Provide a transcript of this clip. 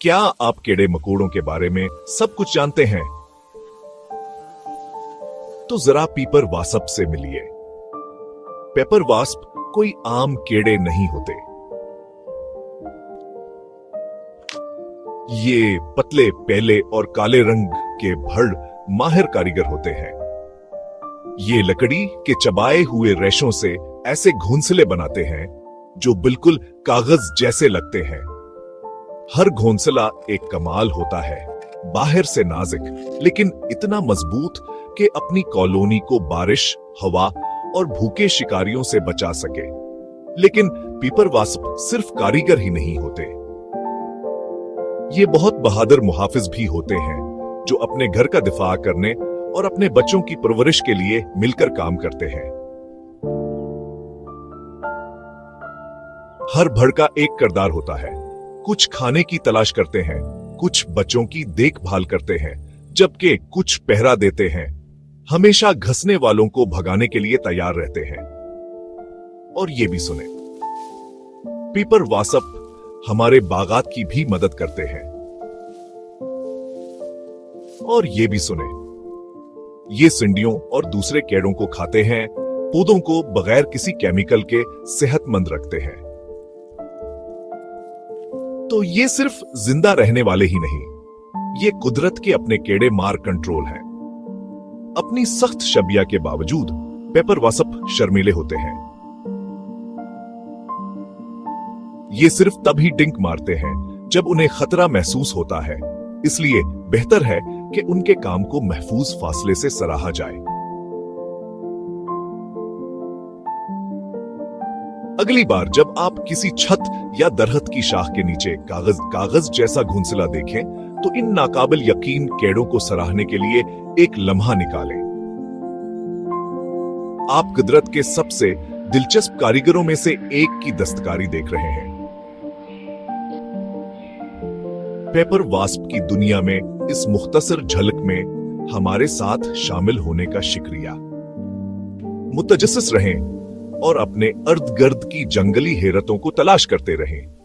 क्या आप कीड़े मकोड़ों के बारे में सब कुछ जानते हैं? तो जरा पीपर वास्प से मिलिए। पेपर वास्प कोई आम कीड़े नहीं होते। ये पतले, पहले और काले रंग के भड़ माहिर कारीगर होते हैं। ये लकड़ी के चबाए हुए रेशों से ऐसे घोंसले बनाते हैं जो बिल्कुल कागज जैसे लगते हैं। हर घोंसला एक कमाल होता है, बाहर से नाजुक लेकिन इतना मजबूत कि अपनी कॉलोनी को बारिश, हवा और भूखे शिकारियों से बचा सके। लेकिन पीपर वास्प सिर्फ कारीगर ही नहीं होते, ये बहुत बहादुर मुहाफिज भी होते हैं जो अपने घर का दिफा करने और अपने बच्चों की परवरिश के लिए मिलकर काम करते हैं। हर भड़ का एक किरदार होता है। कुछ खाने की तलाश करते हैं, कुछ बच्चों की देखभाल करते हैं, जबकि कुछ पहरा देते हैं, हमेशा घसने वालों को भगाने के लिए तैयार रहते हैं। और ये भी सुने, पीपर वास्प हमारे बागात की भी मदद करते हैं। और ये भी सुने, ये सिंडियों और दूसरे कीड़ों को खाते हैं, पौधों को बगैर किसी केमिकल के सेहतमंद रखते हैं। तो ये सिर्फ जिंदा रहने वाले ही नहीं, ये कुदरत के अपने कीड़े मार कंट्रोल हैं। अपनी सख्त शबिया के बावजूद पेपर वास्प शर्मीले होते हैं। ये सिर्फ तभी डिंक मारते हैं जब उन्हें खतरा महसूस होता है, इसलिए बेहतर है कि उनके काम को महफूज फासले से सराहा जाए। अगली बार जब आप किसी छत या दरख्त की शाख के नीचे कागज जैसा घोंसला देखें, तो इन नाकाबिल यकीन कीड़ों को सराहने के लिए एक लम्हा निकालें। आप कुदरत के सबसे दिलचस्प कारीगरों में से एक की दस्तकारी देख रहे हैं। पेपर वास्प की दुनिया में इस मुख्तसर झलक में हमारे साथ शामिल होने का शुक्रिया। मुतजस्सिस रहें और अपने अर्द गिर्द की जंगली हैरतों को तलाश करते रहें।